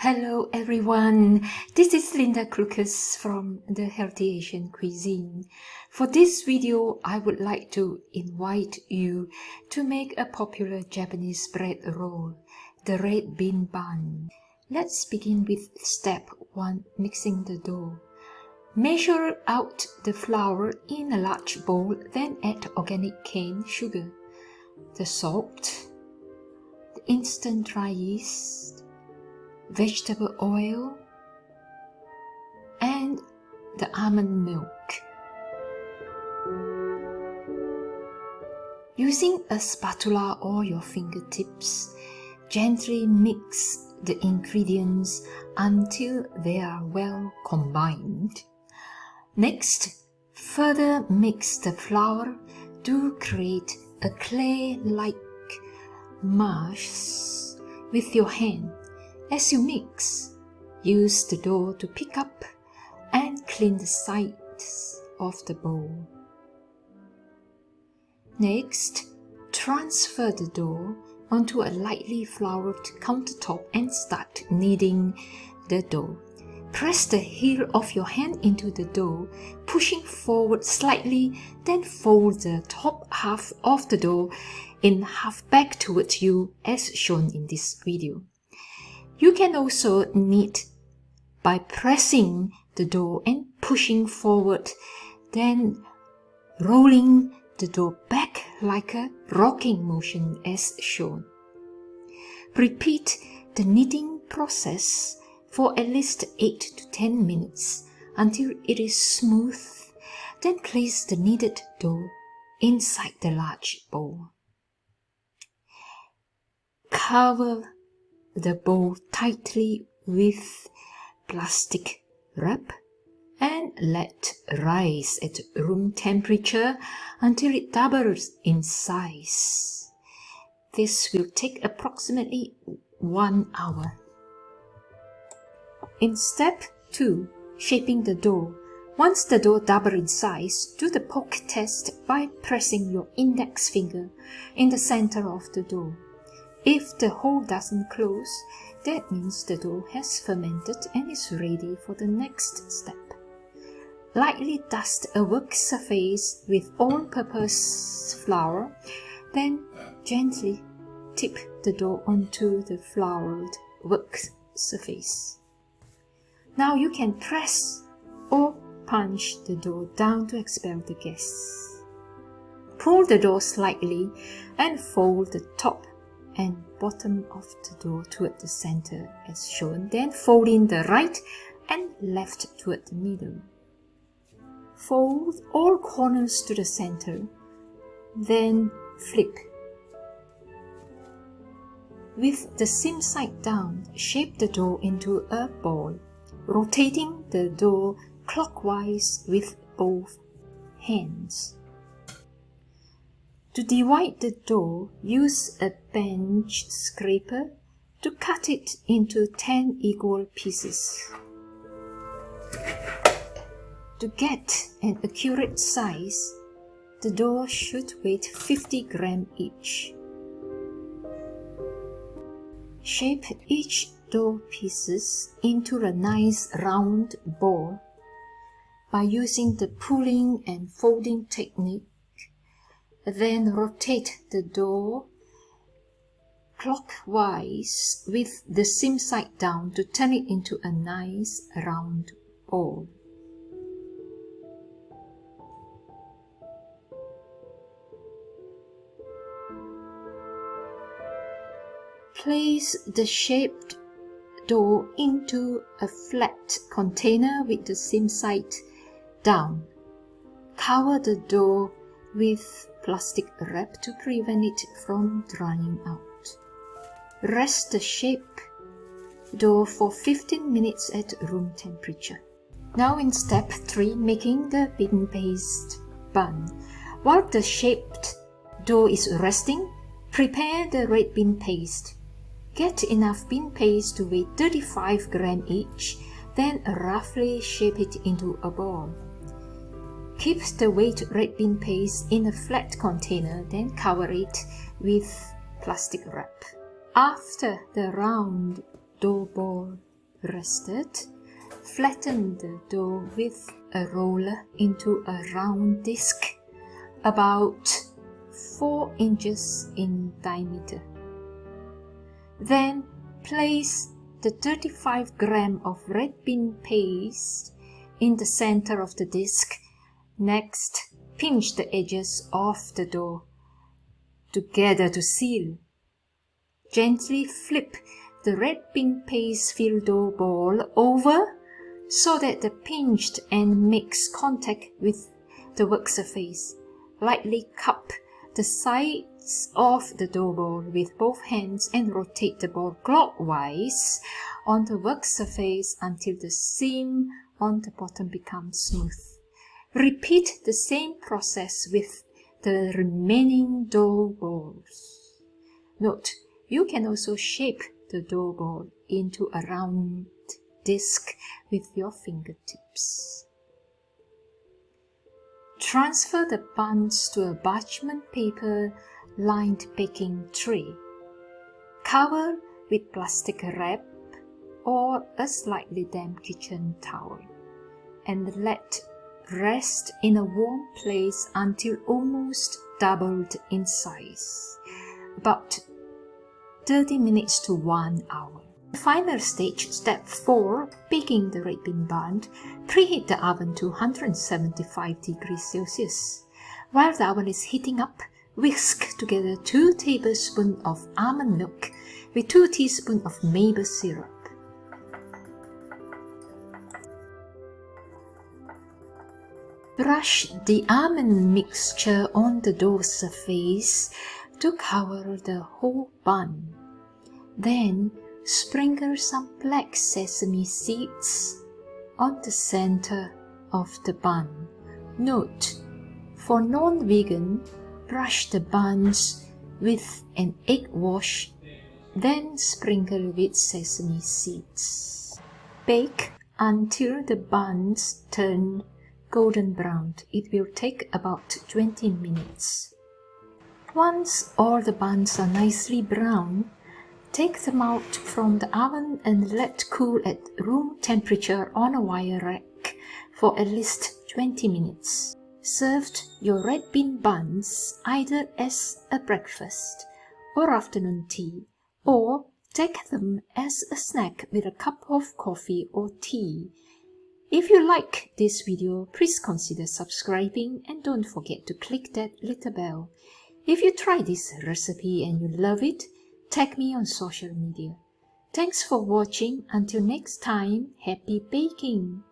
Hello everyone, this is Linda Klukas from the Healthy Asian Cuisine. For this video, I would like to invite you to make a popular Japanese bread roll, the red bean bun. Let's begin with step 1, mixing the dough. Measure out the flour in a large bowl, then add organic cane sugar, the salt, the instant dry yeast, vegetable oil, and the almond milk. Using a spatula or your fingertips, gently mix the ingredients until they are well combined. Next, further mix the flour to create a clay-like mass with your hand. As you mix, use the dough to pick up and clean the sides of the bowl. Next, transfer the dough onto a lightly floured countertop and start kneading the dough. Press the heel of your hand into the dough, pushing forward slightly, then fold the top half of the dough in half back towards you as shown in this video. You can also knead by pressing the dough and pushing forward, then rolling the dough back like a rocking motion as shown. Repeat the kneading process for at least 8 to 10 minutes until it is smooth. Then place the kneaded dough inside the large bowl. Cover the bowl tightly with plastic wrap and let rise at room temperature until it doubles in size. This will take approximately 1 hour. In step 2, shaping the dough. Once the dough doubles in size, do the poke test by pressing your index finger in the center of the dough. If the hole doesn't close, that means the dough has fermented and is ready for the next step. Lightly dust a work surface with all-purpose flour, then gently tip the dough onto the floured work surface. Now you can press or punch the dough down to expel the gas. Pull the dough slightly and fold the top and bottom of the dough toward the center as shown, then fold in the right and left toward the middle. Fold all corners to the center, then flip. With the seam side down, shape the dough into a ball, rotating the dough clockwise with both hands. To divide the dough, use a bench scraper to cut it into 10 equal pieces. To get an accurate size, the dough should weigh 50 grams each. Shape each dough pieces into a nice round ball by using the pulling and folding technique. Then rotate the dough clockwise with the seam side down to turn it into a nice round ball. Place the shaped dough into a flat container with the seam side down. Cover the dough with plastic wrap to prevent it from drying out. Rest the shaped dough for 15 minutes at room temperature. Now in step 3, making the bean paste bun. While the shaped dough is resting, prepare the red bean paste. Get enough bean paste to weigh 35 grams each, then roughly shape it into a ball. Keep the wet red bean paste in a flat container, then cover it with plastic wrap. After the round dough ball rested, flatten the dough with a roller into a round disc about 4 inches in diameter. Then place the 35 grams of red bean paste in the center of the disc. Next, pinch the edges of the dough together to seal. Gently flip the red bean paste filled dough ball over so that the pinched end makes contact with the work surface. Lightly cup the sides of the dough ball with both hands and rotate the ball clockwise on the work surface until the seam on the bottom becomes smooth. Repeat the same process with the remaining dough balls. Note, you can also shape the dough ball into a round disc with your fingertips. Transfer the buns to a parchment paper lined baking tray. Cover with plastic wrap or a slightly damp kitchen towel and let rest in a warm place until almost doubled in size, about 30 minutes to 1 hour. The final stage, step 4, baking the red bean bun. Preheat the oven to 175 degrees Celsius. While the oven is heating up, whisk together 2 tablespoons of almond milk with 2 teaspoons of maple syrup. Brush the almond mixture on the dough surface to cover the whole bun. Then sprinkle some black sesame seeds on the center of the bun. Note, for non-vegan, brush the buns with an egg wash, then sprinkle with sesame seeds. Bake until the buns turn golden brown. It will take about 20 minutes. Once all the buns are nicely brown, take them out from the oven and let cool at room temperature on a wire rack for at least 20 minutes. Serve your red bean buns either as a breakfast or afternoon tea, or take them as a snack with a cup of coffee or tea. If you like this video, please consider subscribing and don't forget to click that little bell. If you try this recipe and you love it, tag me on social media. Thanks for watching. Until next time, happy baking!